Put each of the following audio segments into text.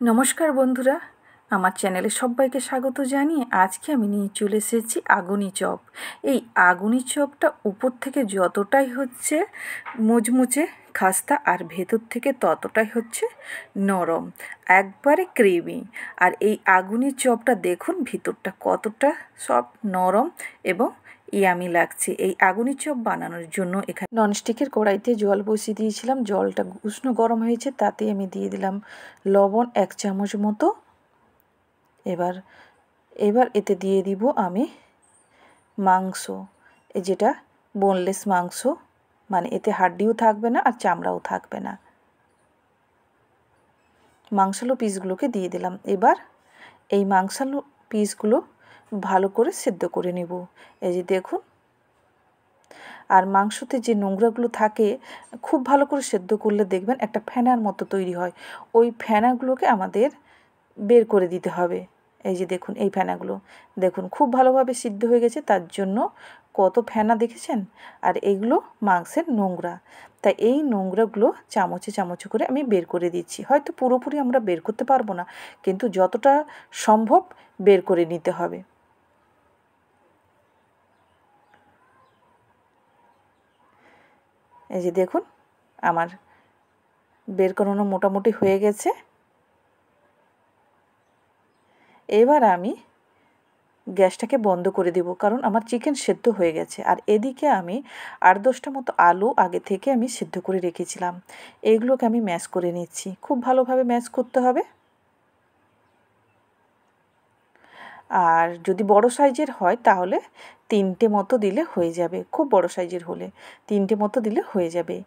নমস্কার বন্ধুরা, আমার চ্যানেলে সবাইকে স্বাগত জানিয়ে আজকে আমি নিয়ে চলে এসেছি আগুনি চপ। এই আগুনি চপটা উপর থেকে যতটাই হচ্ছে মুচমুচে খাস্তা আর ভেতর থেকে ততটাই হচ্ছে নরম, একবারে ক্রিমি। আর এই আগুনি চপটা দেখুন ভিতরটা কতটা সব নরম এবং ইয়ামি লাগছে। এই আগুনি চপ বানানোর জন্য এখানে ননস্টিকের কড়াইতে জল বসিয়ে দিয়েছিলাম। জলটা উষ্ণ গরম হয়েছে, তাতে আমি দিয়ে দিলাম লবণ 1 চামচ মতো। এবার এতে দিয়ে দিব আমি মাংস, যেটা বোনলেস মাংস, মানে এতে হাড্ডিও থাকবে না আর চামড়াও থাকবে না। মাংসালো পিসগুলোকে দিয়ে দিলাম। এবার এই মাংসালো পিসগুলো ভালো করে সেদ্ধ করে নেব। এই যে দেখুন, আর মাংসতে যে নোংরাগুলো থাকে খুব ভালো করে সেদ্ধ করলে দেখবেন একটা ফেনার মতো তৈরি হয়। ওই ফেনাগুলোকে আমাদের বের করে দিতে হবে। এই যে দেখুন, এই ফেনাগুলো দেখুন খুব ভালোভাবে সিদ্ধ হয়ে গেছে, তার জন্য কত ফেনা দেখেছেন। আর এইগুলো মাংসের নোংরা, তাই এই নোংরাগুলো চামচে চামচে করে আমি বের করে দিচ্ছি। হয়তো পুরোপুরি আমরা বের করতে পারবো না, কিন্তু যতটা সম্ভব বের করে নিতে হবে। এই যে দেখুন, আমার বের করানো মোটামুটি হয়ে গেছে। এবার আমি গ্যাসটাকে বন্ধ করে দেব, কারণ আমার চিকেন সেদ্ধ হয়ে গেছে। আর এদিকে আমি 8-10টা মতো আলু আগে থেকে আমি সেদ্ধ করে রেখেছিলাম, এইগুলোকে আমি ম্যাশ করে নিচ্ছি। খুব ভালোভাবে ম্যাশ করতে হবে। আর যদি বড় সাইজের হয় তাহলে 3টে মতো দিলে হয়ে যাবে। খুব বড় সাইজের হলে 3টে মতো দিলে হয়ে যাবে।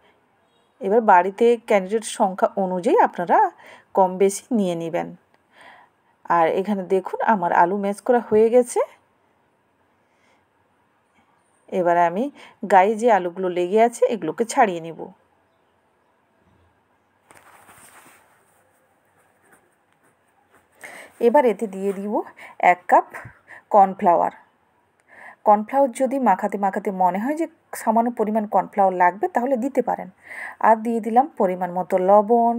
এবার বাড়িতে ক্যান্ডিডেট সংখ্যা অনুযায়ী আপনারা কম বেশি নিয়ে নেবেন। আর এখানে দেখুন আমার আলু ম্যাশ করা হয়ে গেছে। এবার আমি গায়ে যে আলুগুলো লেগে আছে এগুলোকে ছাড়িয়ে নেব। এবার এতে দিয়ে দিব 1 কাপ কর্নফ্লাওয়ার। কর্নফ্লাওয়ার যদি মাখাতে মাখাতে মনে হয় যে সামান্য পরিমাণ কর্নফ্লাওয়ার লাগবে তাহলে দিতে পারেন। আর দিয়ে দিলাম পরিমাণ মতো লবণ,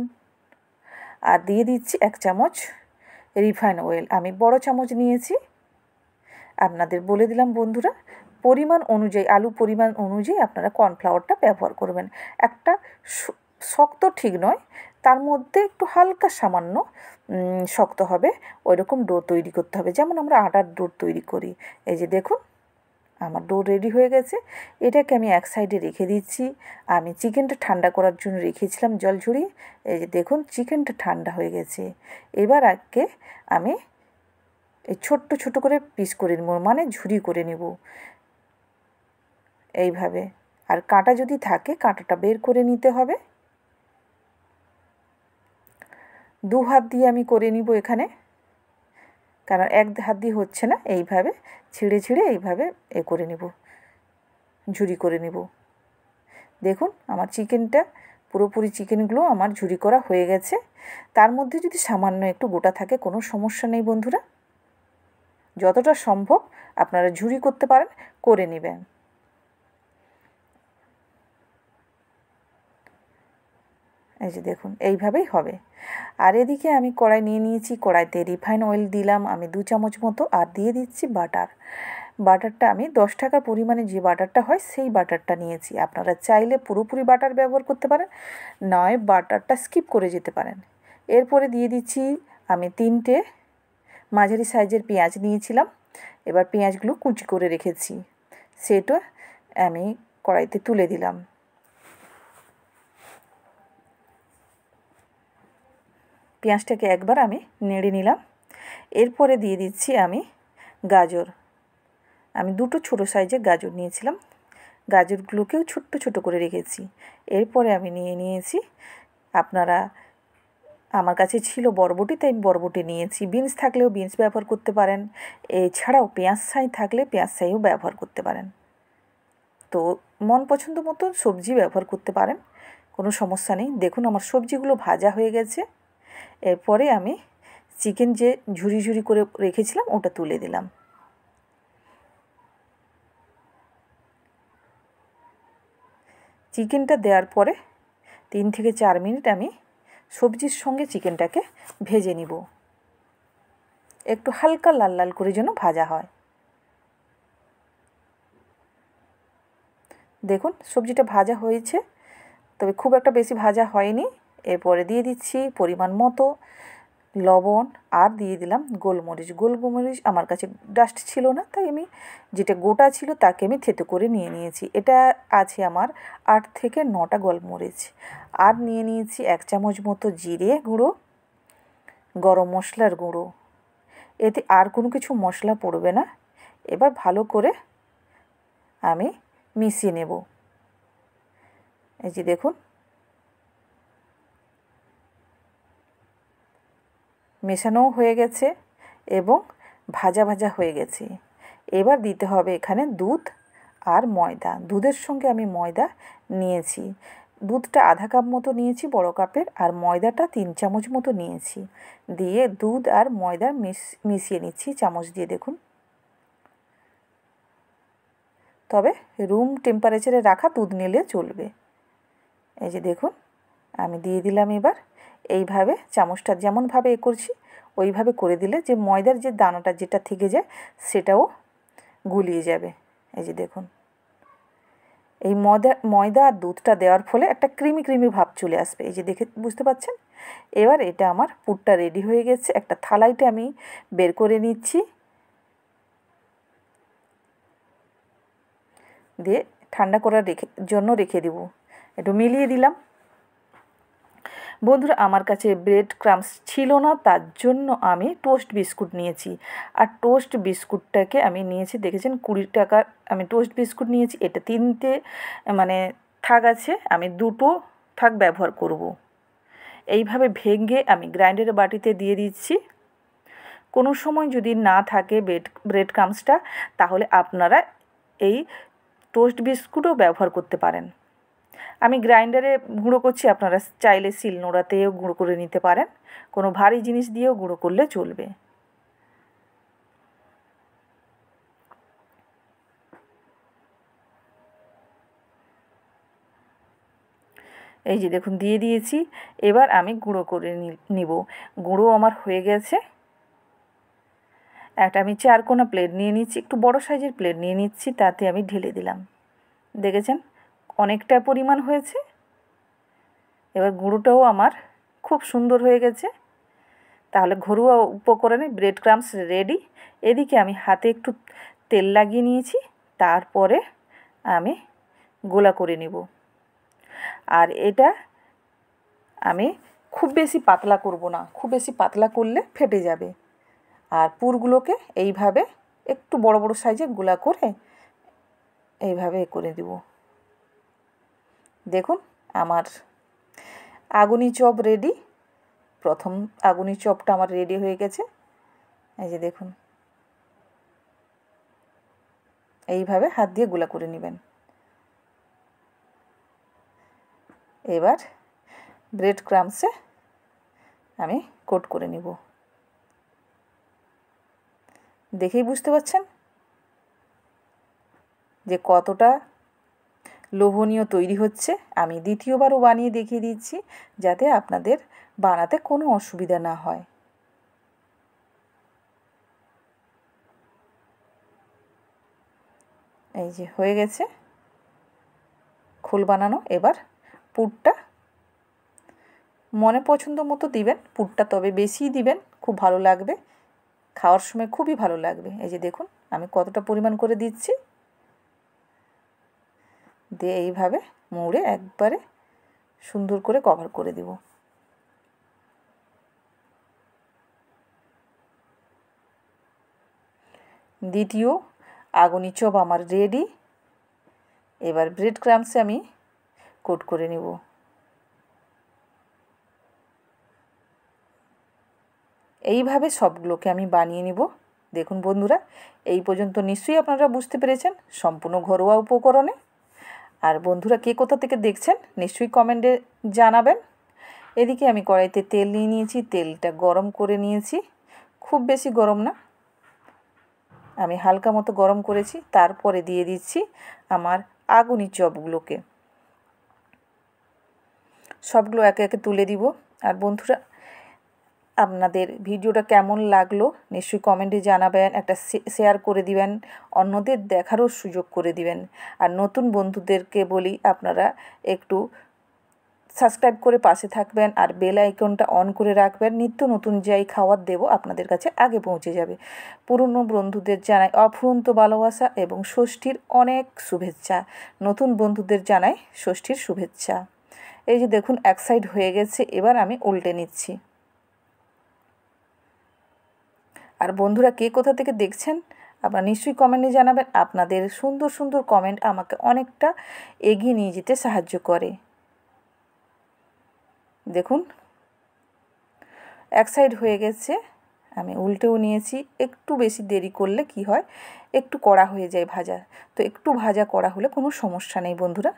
আর দিয়ে দিচ্ছি 1 চামচ রিফাইন অয়েল। আমি বড় চামচ নিয়েছি। আপনাদের বলে দিলাম বন্ধুরা, পরিমাণ অনুযায়ী আলু পরিমাণ অনুযায়ী আপনারা কর্নফ্লাওয়ারটা ব্যবহার করবেন। একটা শক্ত ঠিক নয়, তার মধ্যে একটু হালকা সামান্য শক্ত হবে, ওইরকম ডো তৈরি করতে হবে, যেমন আমরা আটার ডো তৈরি করি। এই যে দেখুন আমার ডো রেডি হয়ে গেছে। এটাকে আমি এক সাইডে রেখে দিচ্ছি। আমি চিকেনটা ঠান্ডা করার জন্য রেখেছিলাম জল ঝরিয়ে। এই যে দেখুন চিকেনটা ঠান্ডা হয়ে গেছে। এবার আগে আমি এই ছোট্ট ছোট করে পিস করে নেব, মানে ঝুরি করে নেব এইভাবে। আর কাঁটা যদি থাকে কাঁটাটা বের করে নিতে হবে। 2 হাত দিয়ে আমি করে নিব এখানে, কারণ 1 হাত দিয়ে হচ্ছে না। এইভাবে ছিঁড়ে ছিঁড়ে এইভাবে করে নেব, ঝুরি করে নেব। দেখুন আমার চিকেনটা পুরোপুরি চিকেনগুলো আমার ঝুরি করা হয়ে গেছে। তার মধ্যে যদি সামান্য একটু গোটা থাকে কোনো সমস্যা নেই বন্ধুরা, যতটা সম্ভব আপনারা ঝুরি করতে পারেন, করে নেবেন। এই যে দেখুন এইভাবেই হবে। আর এদিকে আমি কড়াই নিয়ে নিয়েছি, কড়াইতে রিফাইন অয়েল দিলাম আমি 2 চামচ মতো, আর দিয়ে দিচ্ছি বাটার। বাটারটা আমি 10 টাকার পরিমাণে যে বাটারটা হয় সেই বাটারটা নিয়েছি। আপনারা চাইলে পুরোপুরি বাটার ব্যবহার করতে পারেন, নয় বাটারটা স্কিপ করে যেতে পারেন। এরপরে দিয়ে দিচ্ছি আমি 3টে মাঝারি সাইজের পেঁয়াজ নিয়েছিলাম। এবার পেঁয়াজগুলো কুচি করে রেখেছি, সেটা আমি কড়াইতে তুলে দিলাম। পেঁয়াজটাকে একবার আমি নেড়ে নিলাম। এরপরে দিয়ে দিচ্ছি আমি গাজর। আমি 2টো ছোটো সাইজের গাজর নিয়েছিলাম, গাজরগুলোকেও ছোট্ট ছোট করে রেখেছি। এরপরে আমি নিয়ে নিয়েছি, আপনারা আমার কাছে ছিল বরবটি, তাই বরবটি নিয়েছি। বিনস থাকলেও বিনস ব্যবহার করতে পারেন, এছাড়াও পেঁয়াজ ছাই থাকলে পেঁয়াজ ছাইও ব্যবহার করতে পারেন। তো মন পছন্দ মতো সবজি ব্যবহার করতে পারেন, কোনো সমস্যা নেই। দেখুন আমার সবজিগুলো ভাজা হয়ে গেছে। এরপরে আমি চিকেন যে ঝুরি ঝুরি করে রেখেছিলাম ওটা তুলে দিলাম। চিকেনটা দেওয়ার পরে 3 থেকে 4 মিনিট আমি সবজির সঙ্গে চিকেনটাকে ভেজে নিব, একটু হালকা লাল লাল করে যেন ভাজা হয়। দেখুন সবজিটা ভাজা হয়েছে, তবে খুব একটা বেশি ভাজা হয়নি। এরপরে দিয়ে দিচ্ছি পরিমাণ মতো লবণ, আর দিয়ে দিলাম গোলমরিচ। গোলমরিচ আমার কাছে ডাস্ট ছিল না, তাই আমি যেটা গোটা ছিল তাকে আমি থেতো করে নিয়েছি। এটা আছে আমার 8 থেকে 9টা গোলমরিচ। আর নিয়ে নিয়েছি 1 চামচ মতো জিরে গুঁড়ো, গরম মশলার গুঁড়ো। এতে আর কোনো কিছু মশলা পড়বে না। এবার ভালো করে আমি মিশিয়ে নেব। এই যে দেখুন মেশানোও হয়ে গেছে এবং ভাজা ভাজা হয়ে গেছে। এবার দিতে হবে এখানে দুধ আর ময়দা। দুধের সঙ্গে আমি ময়দা নিয়েছি, দুধটা আধা কাপ মতো নিয়েছি বড় কাপের, আর ময়দাটা 3 চামচ মতো নিয়েছি। দিয়ে দুধ আর ময়দা মিশিয়ে নিচ্ছি চামচ দিয়ে। দেখুন, তবে রুম টেম্পারেচারে রাখা দুধ নিলে চলবে। এই যে দেখুন আমি দিয়ে দিলাম। এবার এইভাবে চামচটা যেমনভাবে করছি ওইভাবে করে দিলে যে ময়দার যে দানাটা যেটা থেকে যায় সেটাও গুলিয়ে যাবে। এই যে দেখুন এই ময়দা আর দুধটা দেওয়ার ফলে একটা ক্রিমি ক্রিমি ভাব চলে আসবে। এই যে দেখে বুঝতে পারছেন। এবার এটা আমার পুরটা রেডি হয়ে গেছে। একটা থালাইতে আমি বের করে নিচ্ছি, দিয়ে ঠান্ডা করার জন্য রেখে দেব। একটু মিলিয়ে দিলাম। বন্ধুরা আমার কাছে ব্রেড ক্রাম্বস ছিল না, তার জন্য আমি টোস্ট বিস্কুট নিয়েছি। আর টোস্ট বিস্কুটটাকে আমি নিয়েছি, দেখেছেন 20 টাকার আমি টোস্ট বিস্কুট নিয়েছি। এটা 3টে মানে থাক আছে, আমি 2টো থাক ব্যবহার করব। এইভাবে ভেঙে আমি গ্রাইন্ডারের বাটিতে দিয়ে দিচ্ছি। কোনো সময় যদি না থাকে ব্রেড ক্রাম্বসটা, তাহলে আপনারা এই টোস্ট বিস্কুটও ব্যবহার করতে পারেন। আমি গ্রাইন্ডারে গুঁড়ো করছি, আপনারা চাইলে শিলনোড়াতেও গুঁড়ো করে নিতে পারেন। কোনো ভারী জিনিস দিয়েও গুঁড়ো করলে চলবে। এই যে দেখুন দিয়ে দিয়েছি। এবার আমি গুঁড়ো করে নিব। গুঁড়ো আমার হয়ে গেছে। একটা আমি 4 কোনা প্লেট নিয়ে নিচ্ছি, একটু বড় সাইজের প্লেট নিয়ে নিচ্ছি, তাতে আমি ঢেলে দিলাম। দেখেছেন অনেকটা পরিমাণ হয়েছে। এবার গুঁড়োটাও আমার খুব সুন্দর হয়ে গেছে। তাহলে ঘরোয়া উপকরণে ব্রেড ক্রাম্বস রেডি। এদিকে আমি হাতে একটু তেল লাগিয়ে নিয়েছি, তারপরে আমি গোলা করে নেব। আর এটা আমি খুব বেশি পাতলা করব না, খুব বেশি পাতলা করলে ফেটে যাবে। আর পুরগুলোকে এইভাবে একটু বড় বড় সাইজের গোলা করে এইভাবে করে দেব। দেখুন আমার আগুনি চপ রেডি। প্রথম আগুনি চপটা আমার রেডি হয়ে গেছে। এই যে দেখুন এইভাবে হাত দিয়ে গোলা করে নেবেন। এবার ব্রেড ক্রাম্বসে আমি কোট করে নিব। দেখেই বুঝতে পারছেন যে কতটা লোভনীয় তৈরি হচ্ছে। আমি দ্বিতীয়বারও বানিয়ে দেখিয়ে দিচ্ছি যাতে আপনাদের বানাতে কোনো অসুবিধা না হয়। এই যে হয়ে গেছে খোল বানানো। এবার পুরটা মনে পছন্দ মতো দিবেন পুরটা, তবে বেশিই দিবেন, খুব ভালো লাগবে খাওয়ার সময়, খুবই ভালো লাগবে। এই যে দেখুন আমি কতটা পরিমাণ করে দিচ্ছি, দিয়ে এইভাবে মুড়ে একবারে সুন্দর করে কভার করে দেব। দ্বিতীয় আগুনি চপ আমার রেডি। এবার ব্রেড ক্রাম্বসে আমি কোট করে নেব। এইভাবে সবগুলোকে আমি বানিয়ে নেব। দেখুন বন্ধুরা এই পর্যন্ত নিশ্চয়ই আপনারা বুঝতে পেরেছেন, সম্পূর্ণ ঘরোয়া উপকরণে। আর বন্ধুরা কে কোথা থেকে দেখছেন নিশ্চয়ই কমেন্টে জানাবেন। এদিকে আমি কড়াইতে তেল নিয়ে নিয়েছি, তেলটা গরম করে নিয়েছি, খুব বেশি গরম না, আমি হালকা মতো গরম করেছি। তারপরে দিয়ে দিচ্ছি আমার আগুনি চপগুলোকে, সবগুলো একে একে তুলে দিব। আর বন্ধুরা, আপনাদের ভিডিওটা কেমন লাগলো নিশ্চয়ই কমেন্টে জানাবেন, একটা শেয়ার করে দিবেন, অন্যদের দেখারও সুযোগ করে দিবেন। আর নতুন বন্ধুদেরকে বলি আপনারা একটু সাবস্ক্রাইব করে পাশে থাকবেন আর বেল আইকনটা অন করে রাখবেন। নিত্য নতুন যাই খাবার দেব আপনাদের কাছে আগে পৌঁছে যাবে। পুরনো বন্ধুদের জানাই অফুরন্ত ভালোবাসা এবং ষষ্ঠীর অনেক শুভেচ্ছা। নতুন বন্ধুদের জানাই ষষ্ঠীর শুভেচ্ছা। এই যে দেখুন এক সাইড হয়ে গেছে, এবার আমি উল্টে নিচ্ছি। আর বন্ধুরা, কে কোথা থেকে দেখছেন আপনারা নিশ্চয়ই কমেন্টে জানাবেন। আপনাদের সুন্দর সুন্দর কমেন্ট আমাকে অনেকটা এগিয়ে নিয়ে যেতে সাহায্য করে। দেখুন এক সাইড হয়ে গেছে, আমি উল্টেও নিয়েছি। একটু বেশি দেরি করলে কি হয়, একটু কড়া হয়ে যায় ভাজা, তো একটু ভাজা কড়া হলে কোনো সমস্যা নেই বন্ধুরা।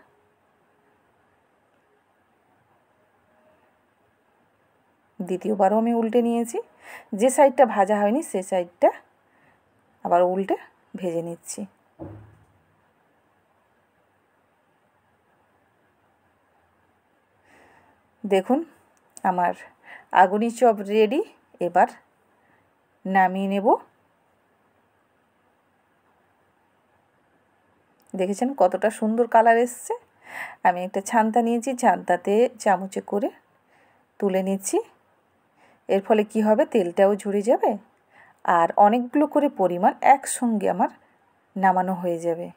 দ্বিতীয়বারও আমি উল্টে নিয়েছি। যে সাইডটা ভাজা হয়নি সে সাইডটা আবার উল্টে ভেজে নিচ্ছি। দেখুন আমার আগুনি চপ রেডি। এবার নামিয়ে নেব। দেখেছেন কতটা সুন্দর কালার এসছে। আমি একটা ছান্তা নিয়েছি, ছান্তাতে চামচে করে তুলে নিচ্ছি। এর ফলে কি হবে, তেলটাও ঝরে যাবে আর অনেকগুলো করে পরিমাণ একসঙ্গে আমার নামানো হয়ে যাবে।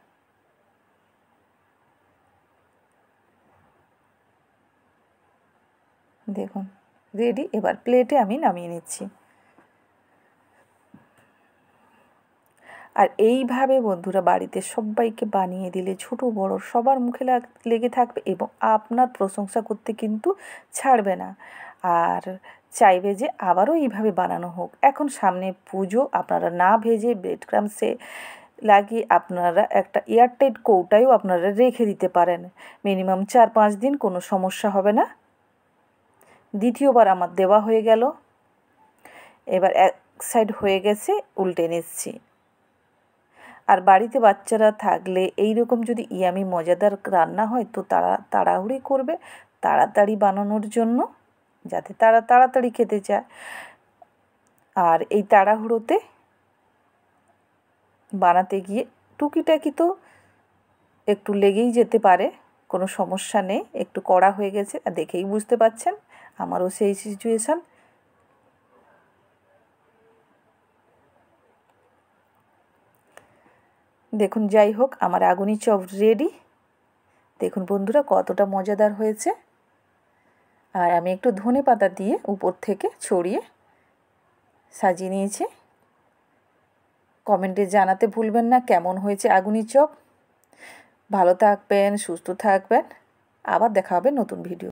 দেখুন রেডি। এবার প্লেটে আমি নামিয়ে নিচ্ছি। আর এইভাবে বন্ধুরা বাড়িতে সবাইকে বানিয়ে দিলে ছোট বড় সবার মুখে লেগে থাকবে এবং আপনার প্রশংসা করতে কিন্তু ছাড়বে না, আর চাইবে যে আবারও এইভাবে বানানো হোক। এখন সামনে পুজো, আপনারা না ভেজে ব্রেড ক্রাম্বসে লাগিয়ে আপনারা একটা এয়ারটাইট কৌটায়ও আপনারা রেখে দিতে পারেন। মিনিমাম 4-5 দিন কোনো সমস্যা হবে না। দ্বিতীয়বার আমার দেওয়া হয়ে গেল। এবার এক সাইড হয়ে গেছে, উল্টে নিচ্ছি। আর বাড়িতে বাচ্চারা থাকলে এই রকম যদি ইয়ামি মজাদার রান্না হয় তো তারা তাড়াহুড়ি করবে তাড়াতাড়ি বানানোর জন্য, যাতে তারা তাড়াতাড়ি খেতে চায়। আর এই তাড়াহুড়োতে বানাতে গিয়ে টুকিটাকি তো একটু লেগেই যেতে পারে, কোনো সমস্যা নেই। একটু কড়া হয়ে গেছে, দেখেই বুঝতে পারছেন আমারও সেই সিচুয়েশান। দেখুন যাই হোক, আমার আগুনি চপ রেডি। দেখুন বন্ধুরা কতটা মজাদার হয়েছে। আর আমি একটু ধনেপাতা দিয়ে উপর থেকে ছড়িয়ে সাজিয়ে নিয়েছি। কমেন্টে জানাতে ভুলবেন না কেমন হয়েছে আগুনি চপ। ভালো থাকবেন, সুস্থ থাকবেন। আবার দেখা হবে নতুন ভিডিও।